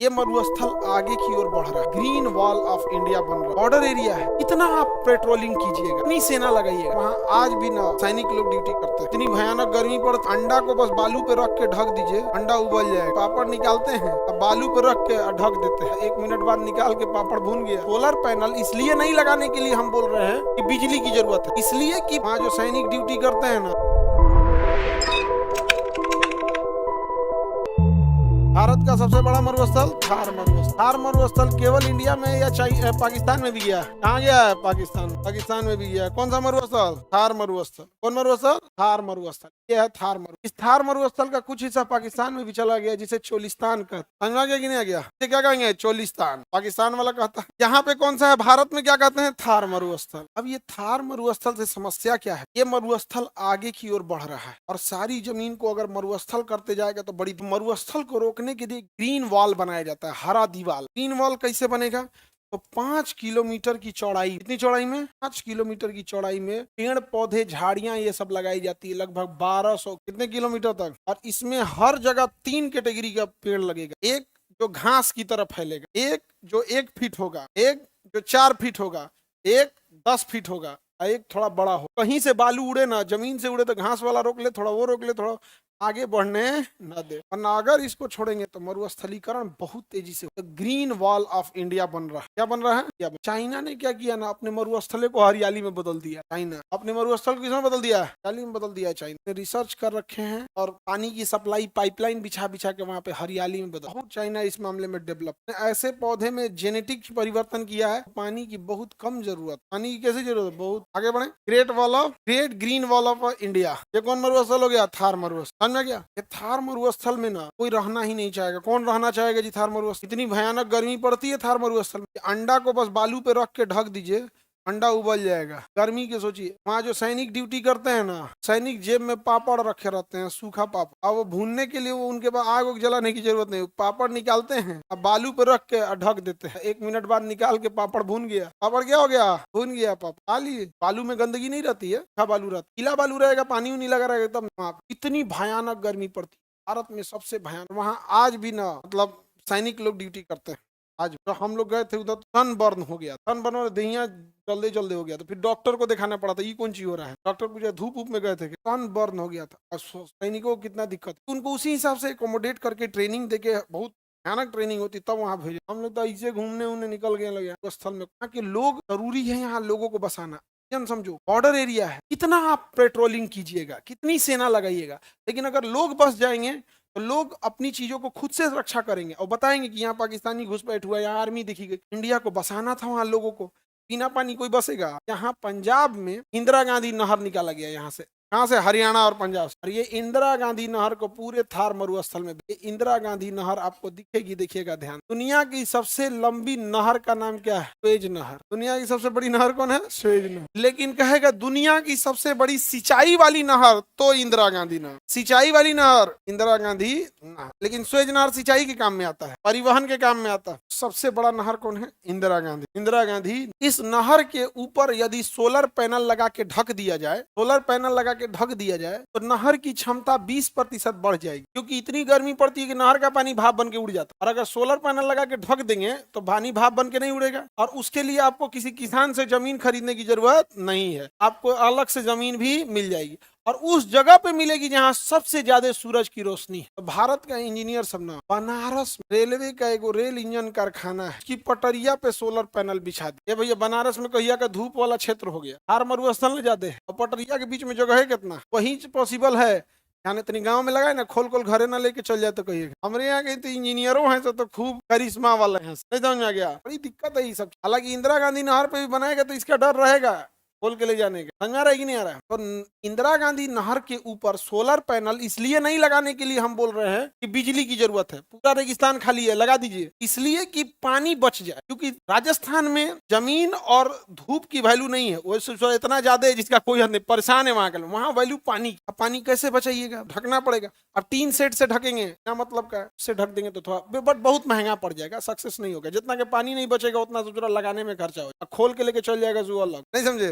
ये मरुस्थल आगे की ओर बढ़ रहा है। ग्रीन वॉल ऑफ इंडिया बन रहा है। बॉर्डर एरिया है। इतना आप पेट्रोलिंग कीजिएगा, इतनी सेना लगाइएगा, वहाँ आज भी ना सैनिक लोग ड्यूटी करते हैं। इतनी भयानक गर्मी पर अंडा को बस बालू पे रख के ढक दीजिए, अंडा उबल जाएगा। पापड़ निकालते हैं, अब बालू पे रख के ढक देते हैं, 1 मिनट बाद निकाल के पापड़ भून गया। सोलर पैनल इसलिए नहीं लगाने के लिए हम बोल रहे हैं कि बिजली की जरूरत है, इसलिए कि वहाँ जो सैनिक ड्यूटी करते हैं ना, भारत का सबसे बड़ा मरुस्थल थार मरुस्थल। थार मरुस्थल केवल इंडिया में या पाकिस्तान में भी गया? कहाँ गया है? पाकिस्तान में भी गया। कौन सा मरुस्थल? थार मरुस्थल। कौन मरुस्थल? थार मरुस्थल। यह है थार मरुस्थल। इस थार मरुस्थल का कुछ हिस्सा पाकिस्तान में भी चला गया, जिसे चोलिस्तान कहते हैं। गया कि नहीं गया? क्या कहेंगे? चोलिस्तान। पाकिस्तान वाला कहता है। यहाँ पे कौन सा है? भारत में क्या कहते हैं? थार मरुस्थल। अब ये थार मरुस्थल से समस्या क्या है? ये मरुस्थल आगे की ओर बढ़ रहा है और सारी जमीन को अगर मरुस्थल करते जाएगा तो बड़ी मरुस्थल को रोकने के लिए ग्रीन वॉल बनाया जाता है, हरा दीवार। ग्रीन वॉल कैसे बनेगा? तो 5 किलोमीटर की चौड़ाई, कितनी चौड़ाई में? 5 किलोमीटर की चौड़ाई में पेड़ पौधे झाड़ियां ये सब लगाई जाती है, लगभग 1200 कितने किलोमीटर तक। और इसमें हर जगह 3 कैटेगरी का पेड़ लगेगा। एक जो घास की तरफ फैलेगा, एक जो 1 फीट होगा, एक जो 4 फीट होगा, एक 10 फीट होगा, एक थोड़ा बड़ा हो। कहीं से बालू उड़े ना, जमीन से उड़े तो घास वाला रोक ले, थोड़ा वो रोक ले, थोड़ा आगे बढ़ने न दे, वरना अगर इसको छोड़ेंगे तो मरुस्थलीकरण बहुत तेजी से। तो ग्रीन वॉल ऑफ इंडिया बन रहा है। क्या बन रहा है? चाइना ने क्या किया ना, अपने मरुस्थले को हरियाली में बदल दिया। चाइना अपने मरुस्थल को किसमें बदल दिया? हरियाली में बदल दिया। चाइना ने रिसर्च कर रखे हैं और पानी की सप्लाई पाइपलाइन बिछा बिछा के वहाँ पे हरियाली में बदल। बहुत चाइना इस मामले में डेवलप। ऐसे पौधे में जेनेटिक परिवर्तन किया है। पानी की बहुत कम जरूरत, पानी की कैसी जरूरत? बहुत। आगे बढ़े। Great green wall of India. ये कौन मरुस्थल हो गया? थार मरुस्थल। समझ में गया? ये थार मरुस्थल में ना कोई रहना ही नहीं चाहेगा। कौन रहना चाहेगा जी थार मरुस्थल? इतनी भयानक गर्मी पड़ती है थार मरुस्थल में, अंडा को बस बालू पे रख के ढक दीजिए, अंडा उबल जाएगा। गर्मी के सोचिए, वहाँ जो सैनिक ड्यूटी करते हैं ना, सैनिक जेब में पापड़ रखे रहते हैं, सूखा पापड़। अब वो भूनने के लिए वो उनके पास आग जलाने की जरूरत नहीं, पापड़ निकालते हैं, अब बालू पे रख के ढक देते हैं, 1 मिनट बाद निकाल के पापड़ भून गया। पापड़ क्या हो गया? भून गया पापड़। खा लिए। बालू में गंदगी नहीं रहती है, अच्छा बालू रहता, गीला बालू रहेगा, पानी उनी लगा रहेगा एकदम। इतनी भयानक गर्मी पड़ती, भारत में सबसे भयानक। वहाँ आज भी ना मतलब सैनिक लोग ड्यूटी करते हैं। आज तो हम लोग गए थे उधर, सन बर्न हो गया, सन बर्न दहिया जल्दी हो गया, तो फिर डॉक्टर को दिखाना पड़ा था, ये कौन चीज हो रहा है। डॉक्टर पूछा, धूप में गए थे, सन बर्न हो गया था। और सैनिकों को कितना दिक्कत, उनको उसी हिसाब से एकोमोडेट करके ट्रेनिंग देके, बहुत भयानक ट्रेनिंग होती तब वहाँ भेजे। हम लोग तो ऐसे घूमने उमने निकल गए लगे स्थल में। वहाँ के लोग, जरूरी है यहाँ लोगों को बसाना। समझो, बॉर्डर एरिया है, कितना आप पेट्रोलिंग कीजिएगा, कितनी सेना लगाइएगा, लेकिन अगर लोग बस जाएंगे तो लोग अपनी चीजों को खुद से रक्षा करेंगे और बताएंगे कि यहाँ पाकिस्तानी घुसपैठ हुआ, यहाँ आर्मी देखी गई। इंडिया को बसाना था वहां लोगों को, बिना पानी कोई बसेगा? यहाँ पंजाब में इंदिरा गांधी नहर निकाला गया, यहाँ से, कहाँ से? हरियाणा और पंजाब से। और ये इंदिरा गांधी नहर को पूरे थार मरुस्थल में, ये इंदिरा गांधी नहर आपको दिखेगी, देखिएगा ध्यान। दुनिया की सबसे लंबी नहर का नाम क्या है? सुएज नहर। दुनिया की सबसे बड़ी नहर कौन है? सुएज नहर। लेकिन कहेगा दुनिया की सबसे बड़ी सिंचाई वाली नहर, तो इंदिरा गांधी नहर। सिंचाई वाली नहर इंदिरा गांधी नहर, लेकिन सुएज नहर सिंचाई के काम में आता है, परिवहन के काम में आता है। सबसे बड़ा नहर कौन है? इंदिरा गांधी। इंदिरा गांधी। इस नहर के ऊपर यदि सोलर पैनल लगा के ढक दिया जाए, सोलर पैनल लगा के ढक दिया जाए, तो नहर की क्षमता 20% बढ़ जाएगी, क्योंकि इतनी गर्मी पड़ती है कि नहर का पानी भाप बन के उड़ जाता है। और अगर सोलर पैनल लगा के ढक देंगे तो पानी भाप बन के नहीं उड़ेगा। और उसके लिए आपको किसी किसान से जमीन खरीदने की जरूरत नहीं है, आपको अलग से जमीन भी मिल जाएगी, और उस जगह पे मिलेगी जहां सबसे ज्यादा सूरज की रोशनी है। तो भारत का इंजीनियर सब ना, बनारस रेलवे का एक रेल इंजन कारखाना है, की पटरिया पे सोलर पैनल बिछा दिए भैया। बनारस में कहिया का धूप वाला क्षेत्र हो गया, थार मरुस्थल में जाते हैं, और पटरिया के बीच में जगह है कितना, वही पॉसिबल है। यहाँ इतनी गांव में लगाए ना, खोल घरे ना लेके चल जाए तो कहिए। हमारे यहाँ के तो इंजीनियरों हैं तो खूब करिश्मा वाले हैं, नहीं समझ में आ गया? बड़ी दिक्कत है ये सब। हालांकि इंदिरा गांधी नहर पे भी बनाएगा तो इसका डर रहेगा खोल के ले जाने का। समझ में आ रहा है कि नहीं आ रहा है? तो इंदिरा गांधी नहर के ऊपर सोलर पैनल इसलिए नहीं लगाने के लिए हम बोल रहे हैं कि बिजली की जरूरत है, पूरा रेगिस्तान खाली है, लगा दीजिए, इसलिए कि पानी बच जाए। क्योंकि राजस्थान में जमीन और धूप की वैल्यू नहीं है, वो इतना ज्यादा है जिसका कोई हद नहीं, परेशान है वहां के लोग। वहां वैल्यू पानी, पानी कैसे बचाइएगा? ढकना पड़ेगा। अब 3 सेट से ढकेंगे, क्या मतलब का? से ढक देंगे तो थोड़ा बट बहुत महंगा पड़ जाएगा, सक्सेस नहीं होगा। जितना के पानी नहीं बचेगा उतना तो लगाने में खर्चा होगा, खोल के लेके चल जाएगा जो अलग, नहीं समझे?